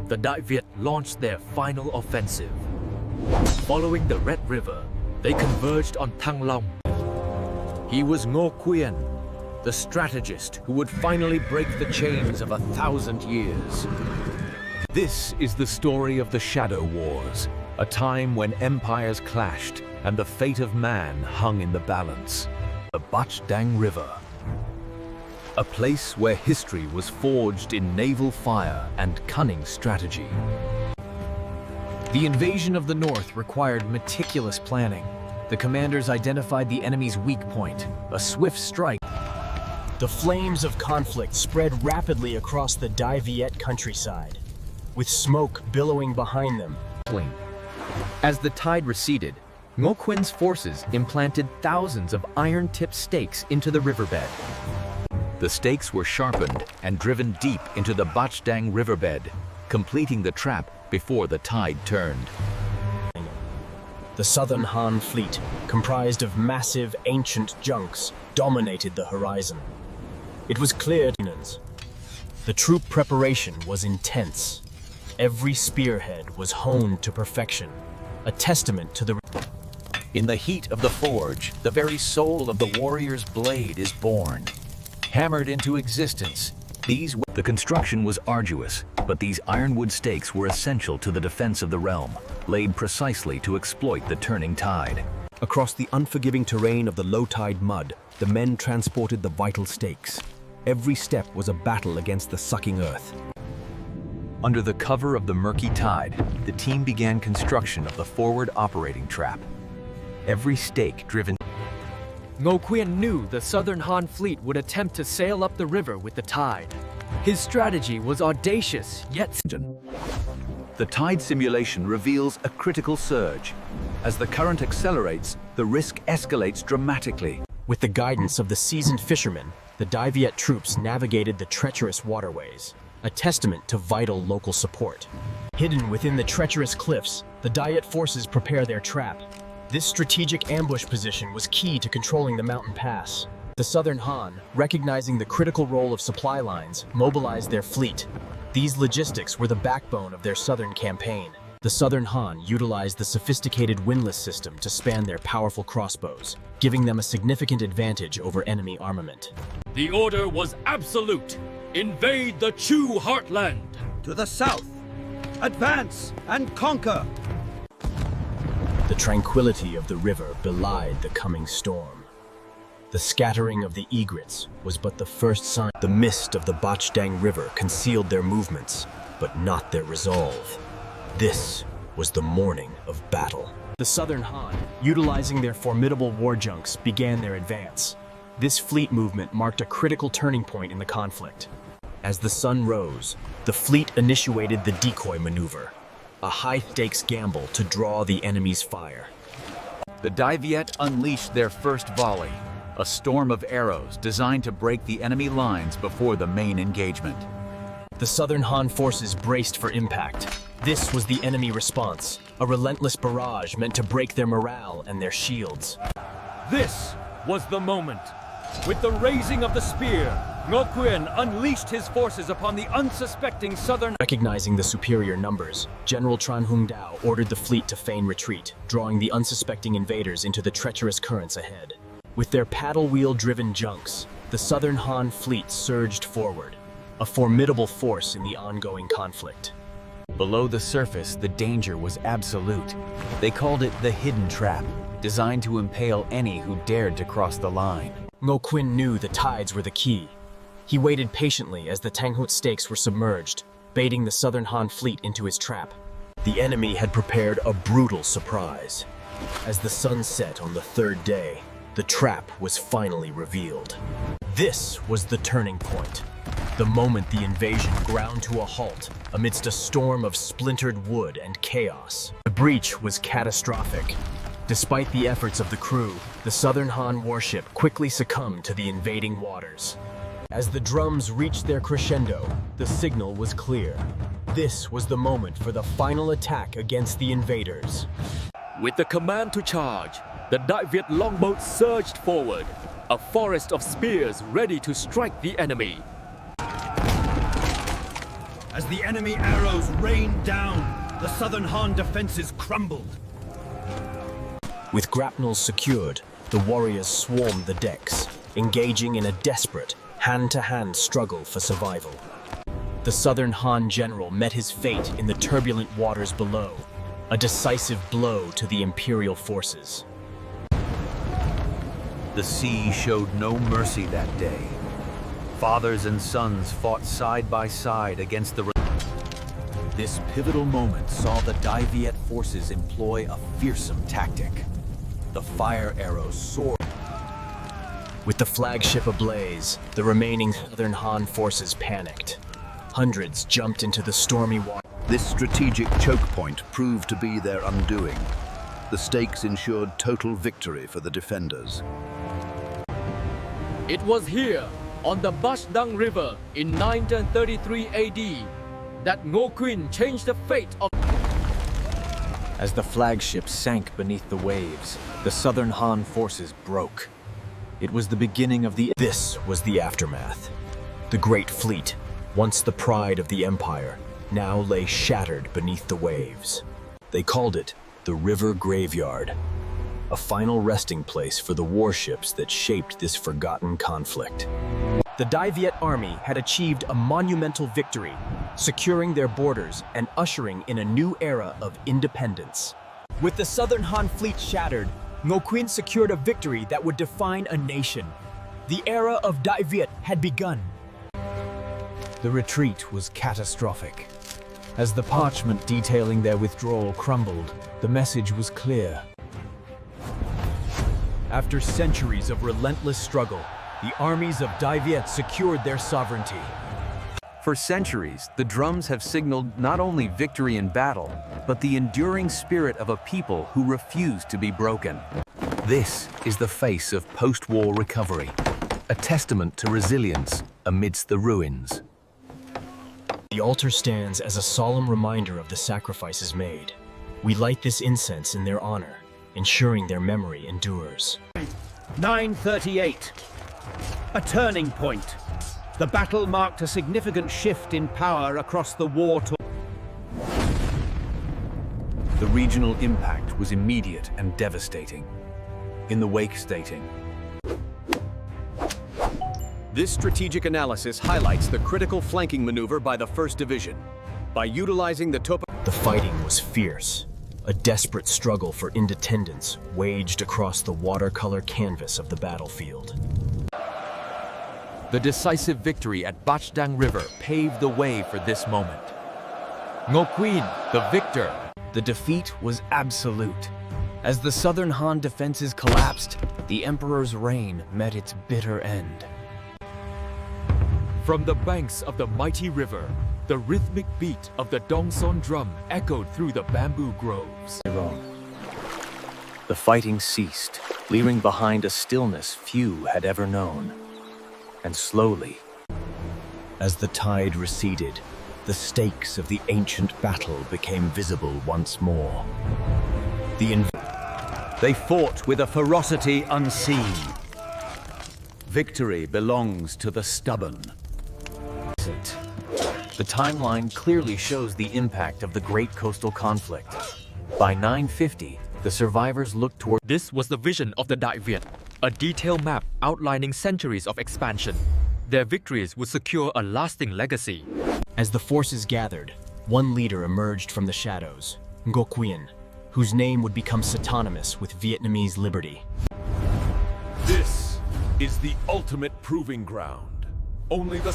the Đại Việt launched their final offensive. Following the Red River, they converged on Thăng Long. He was Ngô Quyền, the strategist who would finally break the chains of 1,000 years. This is the story of the Shadow Wars, a time when empires clashed and the fate of man hung in the balance. The Bạch Đằng River, a place where history was forged in naval fire and cunning strategy. The invasion of the North required meticulous planning. The commanders identified the enemy's weak point, a swift strike. The flames of conflict spread rapidly across the Đại Việt countryside, with smoke billowing behind them. As the tide receded, Ngô Quyền forces implanted thousands of iron-tipped stakes into the riverbed. The stakes were sharpened and driven deep into the Bạch Đằng riverbed, completing the trap before the tide turned. The Southern Han fleet, comprised of massive ancient junks, dominated the horizon. It was clear the troop preparation was intense. Every spearhead was honed to perfection, a testament to the... In the heat of the forge, the very soul of the warrior's blade is born. Hammered into existence, the construction was arduous, but these ironwood stakes were essential to the defense of the realm, laid precisely to exploit the turning tide. Across the unforgiving terrain of the low-tide mud, the men transported the vital stakes. Every step was a battle against the sucking earth. Under the cover of the murky tide, the team began construction of the forward operating trap. Every stake driven... Ngô Quyền knew the Southern Han fleet would attempt to sail up the river with the tide. His strategy was audacious, yet... The tide simulation reveals a critical surge. As the current accelerates, the risk escalates dramatically. With the guidance of the seasoned fishermen, the Đại Việt troops navigated the treacherous waterways, a testament to vital local support. Hidden within the treacherous cliffs, the Đại Việt forces prepare their trap. This strategic ambush position was key to controlling the mountain pass. The Southern Han, recognizing the critical role of supply lines, mobilized their fleet. These logistics were the backbone of their southern campaign. The Southern Han utilized the sophisticated windlass system to span their powerful crossbows, giving them a significant advantage over enemy armament. The order was absolute. Invade the Chu heartland. To the south, advance and conquer. The tranquility of the river belied the coming storm. The scattering of the egrets was but the first sign. The mist of the Bạch Đằng River concealed their movements, but not their resolve. This was the morning of battle. The Southern Han, utilizing their formidable war junks, began their advance. This fleet movement marked a critical turning point in the conflict. As the sun rose, the fleet initiated the decoy maneuver, a high-stakes gamble to draw the enemy's fire. The Đại Việt unleashed their first volley, a storm of arrows designed to break the enemy lines before the main engagement. The Southern Han forces braced for impact. This was the enemy response, a relentless barrage meant to break their morale and their shields. This was the moment. With the raising of the spear, Ngô Quyền unleashed his forces upon the unsuspecting Southern... Recognizing the superior numbers, General Tran Hung Dao ordered the fleet to feign retreat, drawing the unsuspecting invaders into the treacherous currents ahead. With their paddle-wheel-driven junks, the Southern Han fleet surged forward, a formidable force in the ongoing conflict. Below the surface, the danger was absolute. They called it the hidden trap, designed to impale any who dared to cross the line. Ngô Quyền knew the tides were the key. He waited patiently as the Thang Hut stakes were submerged, baiting the Southern Han fleet into his trap. The enemy had prepared a brutal surprise. As the sun set on the third day, the trap was finally revealed. This was the turning point. The moment the invasion ground to a halt amidst a storm of splintered wood and chaos. The breach was catastrophic. Despite the efforts of the crew, the Southern Han warship quickly succumbed to the invading waters. As the drums reached their crescendo, the signal was clear. This was the moment for the final attack against the invaders. With the command to charge, the Đại Việt longboat surged forward, a forest of spears ready to strike the enemy. As the enemy arrows rained down, the Southern Han defenses crumbled. With grapnels secured, the warriors swarmed the decks, engaging in a desperate, hand-to-hand struggle for survival. The Southern Han general met his fate in the turbulent waters below, a decisive blow to the Imperial forces. The sea showed no mercy that day. Fathers and sons fought side by side against the... This pivotal moment saw the Dai Viet forces employ a fearsome tactic. The fire arrows soared. With the flagship ablaze, the remaining Southern Han forces panicked. Hundreds jumped into the stormy water. This strategic choke point proved to be their undoing. The stakes ensured total victory for the defenders. It was here, on the Bạch Đằng River in 933 AD, that Ngô Quyên changed the fate of... As the flagship sank beneath the waves, the Southern Han forces broke. It was the beginning of the... This was the aftermath. The Great Fleet, once the pride of the Empire, now lay shattered beneath the waves. They called it the River Graveyard, a final resting place for the warships that shaped this forgotten conflict. The Dai Viet army had achieved a monumental victory, securing their borders and ushering in a new era of independence. With the Southern Han fleet shattered, Ngô Quyên secured a victory that would define a nation. The era of Dai Viet had begun. The retreat was catastrophic. As the parchment detailing their withdrawal crumbled, the message was clear. After centuries of relentless struggle, the armies of Dai Viet secured their sovereignty. For centuries, the drums have signaled not only victory in battle, but the enduring spirit of a people who refuse to be broken. This is the face of post-war recovery, a testament to resilience amidst the ruins. The altar stands as a solemn reminder of the sacrifices made. We light this incense in their honor, ensuring their memory endures. 938. A turning point. The battle marked a significant shift in power across the war to... The regional impact was immediate and devastating. In the wake stating, this strategic analysis highlights the critical flanking maneuver by the 1st Division. By utilizing the The fighting was fierce. A desperate struggle for independence waged across the watercolor canvas of the battlefield. the decisive victory at Bạch Đằng River paved the way for this moment. Ngô Quyên, the victor. The defeat was absolute. As the Southern Han defenses collapsed, the Emperor's reign met its bitter end. From the banks of the mighty river, the rhythmic beat of the Dongson drum echoed through the bamboo groves. The fighting ceased, leaving behind a stillness few had ever known. And slowly, As the tide receded, the stakes of the ancient battle became visible once more. They fought with a ferocity unseen. Victory belongs to the stubborn. the timeline clearly shows the impact of the Great Coastal Conflict. By 950, the survivors looked toward... This was the vision of the Dai Viet, a detailed map outlining centuries of expansion. Their victories would secure a lasting legacy. As the forces gathered, one leader emerged from the shadows, Ngô Quyên, whose name would become synonymous with Vietnamese liberty. This is the ultimate proving ground. Only the